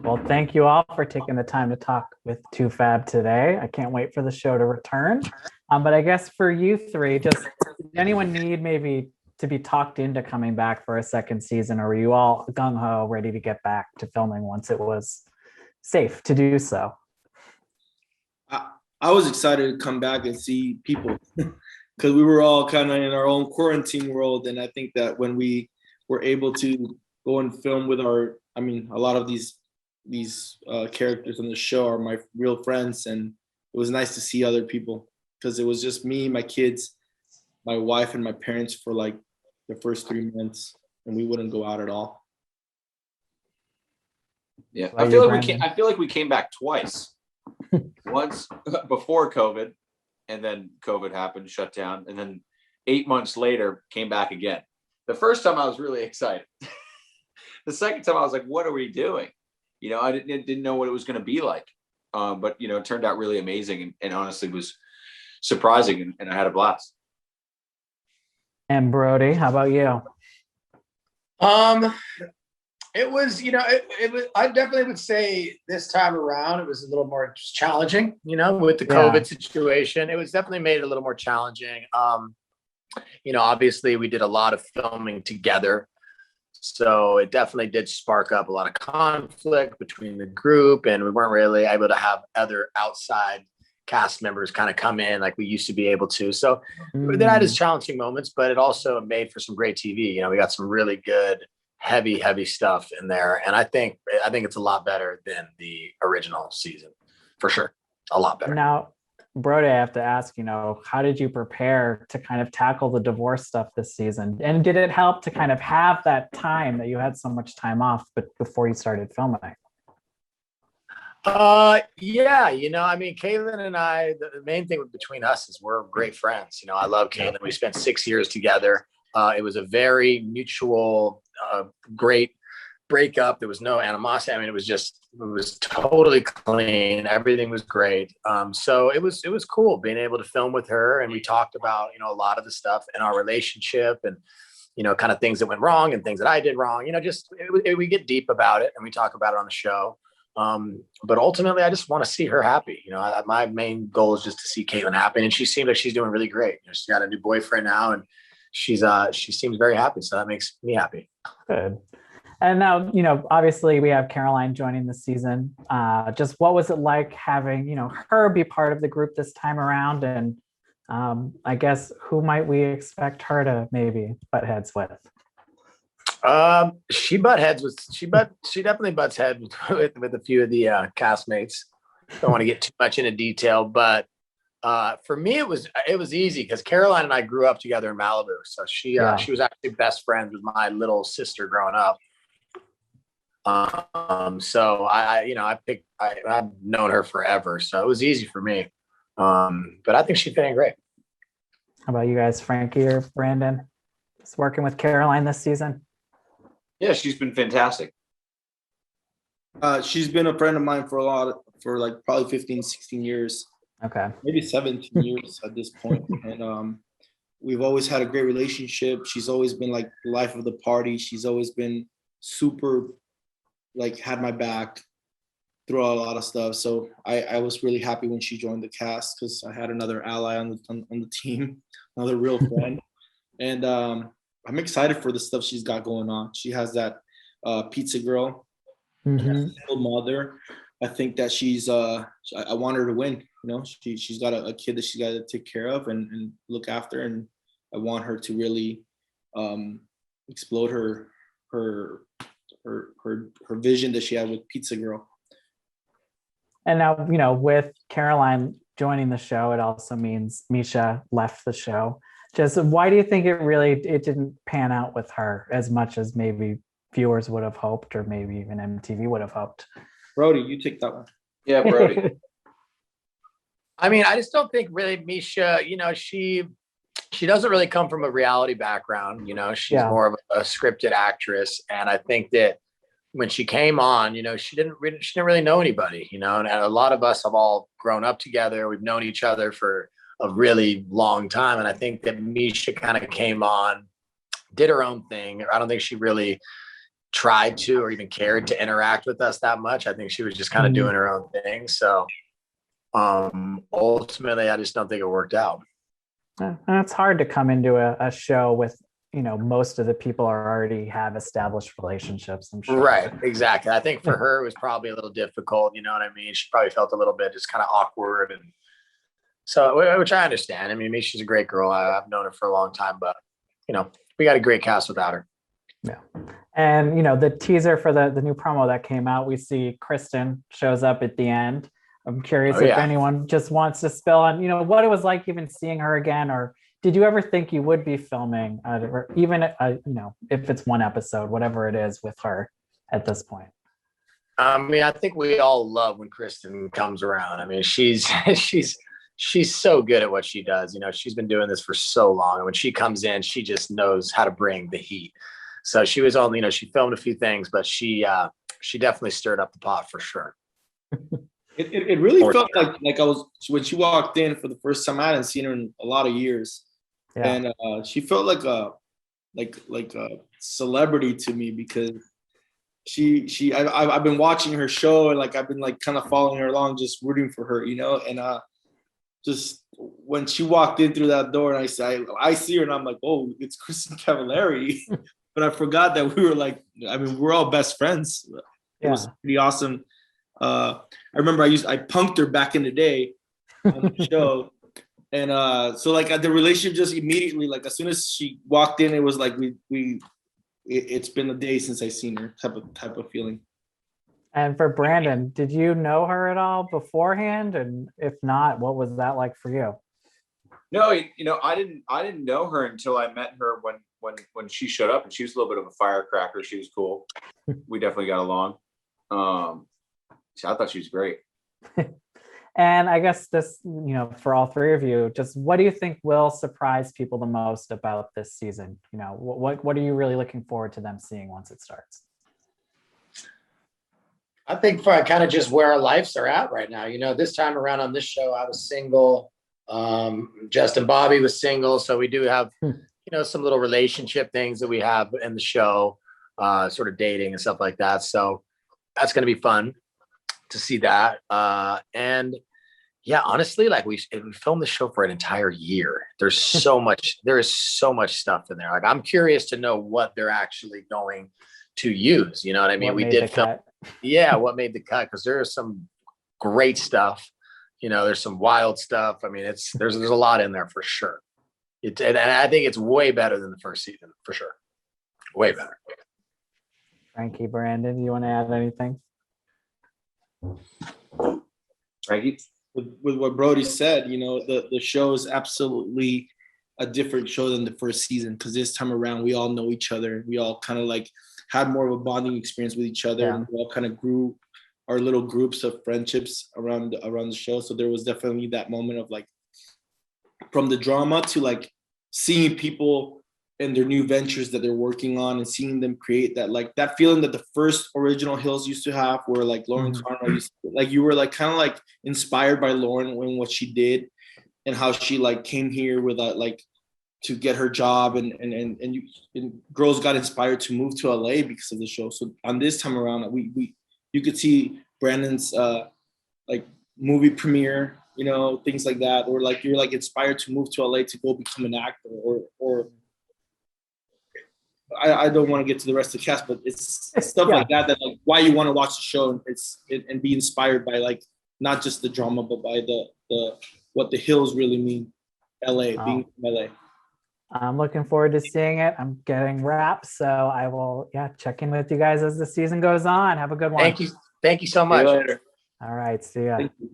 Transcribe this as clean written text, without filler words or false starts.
Well, thank you all for taking the time to talk with toofab today. I can't wait for the show to return. But I guess for you three, just did anyone need maybe to be talked into coming back for a second season, or were you all gung-ho ready to get back to filming once it was safe to do so? I was excited to come back and see people because we were all kind of in our own quarantine world. And I think that when we were able to go and film with a lot of these characters on the show are my real friends. And it was nice to see other people because it was just me, my kids, my wife, and my parents for like the first 3 months, and we wouldn't go out at all. Yeah, I feel like we came back twice. Once before COVID, and then COVID happened, shut down, and then 8 months later came back again. The first time I was really excited. The second time I was like, "What are we doing?" You know, I didn't know what it was going to be like, but you know, it turned out really amazing, and honestly was surprising, and I had a blast. And Brody, how about you? It was, it was, I definitely would say this time around, it was a little more challenging, with the COVID situation. It was definitely made it a little more challenging. Obviously we did a lot of filming together. So it definitely did spark up a lot of conflict between the group, and we weren't really able to have other outside cast members kind of come in like we used to be able to. So that had its challenging moments, but it also made for some great TV. We got some really good, heavy stuff in there. And I think it's a lot better than the original season, for sure. A lot better. Now, Brody, I have to ask, how did you prepare to kind of tackle the divorce stuff this season? And did it help to kind of have that time that you had so much time off, but before you started filming? Yeah, Kaitlynn and I, the main thing between us is we're great friends. I love Kaitlynn. We spent 6 years together. It was a very mutual, great breakup. There was no animosity. It was totally clean. Everything was great. So it was cool being able to film with her. And we talked about, a lot of the stuff in our relationship and, kind of things that went wrong and things that I did wrong, we get deep about it and we talk about it on the show. But ultimately I just want to see her happy. My main goal is just to see Kaitlynn happy. And she seems like she's doing really great. She's got a new boyfriend now, and she seems very happy. So that makes me happy. Good. And now, obviously we have Caroline joining this season. Just what was it like having, her be part of the group this time around? And I guess who might we expect her to maybe butt heads with? She definitely butts heads with a few of the castmates. Don't want to get too much into detail, but for me it was easy because Caroline and I grew up together in Malibu. So she was actually best friends with my little sister growing up. So I've known her forever, so it was easy for me. But I think she's doing great. How about you guys, Frankie or Brandon? Just working with Caroline this season? Yeah, she's been fantastic. She's been a friend of mine for like probably 15, 16 years. Okay. Maybe 17 years at this point. And we've always had a great relationship. She's always been like the life of the party. She's always been super, like, had my back throughout a lot of stuff. So I was really happy when she joined the cast because I had another ally on the team, another real friend. And I'm excited for the stuff she's got going on. She has that pizza girl, single mother. I think that she's I want her to win. She's got a kid that she's got to take care of and look after, and I want her to really explode her vision that she had with Pizza Girl. And now, with Caroline joining the show, it also means Misha left the show. Just why do you think it didn't pan out with her as much as maybe viewers would have hoped, or maybe even MTV would have hoped? Brody, you take that one. Yeah, Brody. I just don't think really Misha, she doesn't really come from a reality background. She's more of a scripted actress. And I think that when she came on, she didn't really know anybody, and a lot of us have all grown up together. We've known each other for a really long time. And I think that Misha kind of came on, did her own thing. I don't think she really tried to or even cared to interact with us that much. I think she was just kind of doing her own thing. So ultimately, I just don't think it worked out. And it's hard to come into a show with, most of the people already have established relationships, I'm sure. Right, exactly. I think for her, it was probably a little difficult. You know what I mean? She probably felt a little bit just kind of awkward. And so, which I understand. I mean, Mischa's a great girl. I've known her for a long time, but, we got a great cast without her. Yeah. And, the teaser for the new promo that came out, we see Kristin shows up at the end. I'm curious if anyone just wants to spill on, what it was like even seeing her again, or did you ever think you would be filming, or even, if it's one episode, whatever it is with her at this point? I mean, I think we all love when Kristin comes around. I mean, she's so good at what she does. She's been doing this for so long. And when she comes in, she just knows how to bring the heat. So she was only, she filmed a few things, but she definitely stirred up the pot for sure. It really felt like I was, when she walked in for the first time, I hadn't seen her in a lot of years. Yeah. And she felt like a celebrity to me, because I've been watching her show, and I've been kind of following her along, just rooting for her, and just when she walked in through that door, and I see her, and I'm like, oh, it's Kristin Cavallari. But I forgot that we were we're all best friends. It was pretty awesome. I remember I punked her back in the day on the show. And so the relationship just immediately, as soon as she walked in, it was like it's been a day since I seen her type of feeling. And for Brandon, did you know her at all beforehand? And if not, what was that like for you? No, I didn't know her until I met her when she showed up, and she was a little bit of a firecracker. She was cool. We definitely got along. I thought she was great. And I guess this, for all three of you, just what do you think will surprise people the most about this season? What are you really looking forward to them seeing once it starts? I think for kind of just where our lives are at right now. This time around on this show, I was single. Justin Bobby was single. So we do have, some little relationship things that we have in the show, sort of dating and stuff like that. So that's going to be fun to see that. And yeah, honestly, we filmed the show for an entire year. There is so much stuff in there. I'm curious to know what they're actually going to use. You know what I mean? We did film. Yeah. What made the cut? Because there is some great stuff. There's some wild stuff. I mean, there's a lot in there for sure. And I think it's way better than the first season for sure. Way better. Frankie, Brandon, you want to add anything? Frankie? With what Brody said, the show is absolutely a different show than the first season, because this time around we all know each other. We all kind of had more of a bonding experience with each other, and we all kind of grew our little groups of friendships around the show. So there was definitely that moment of from the drama to seeing people and their new ventures that they're working on, and seeing them create that feeling that the first original Hills used to have, where Lauren Conrad used to, you were kind of inspired by Lauren when what she did, and how she came here with to get her job, and girls got inspired to move to LA because of the show. So on this time around, you could see Brandon's movie premiere, things like that, or you're inspired to move to LA to go become an actor, or I don't want to get to the rest of the cast, but it's stuff like that why you want to watch the show, and be inspired by not just the drama, but by the what the Hills really mean. LA, being from LA. I'm looking forward to seeing it. I'm getting wraps, so I will check in with you guys as the season goes on. Have a good one. Thank you so much. All right, see ya. Thank you.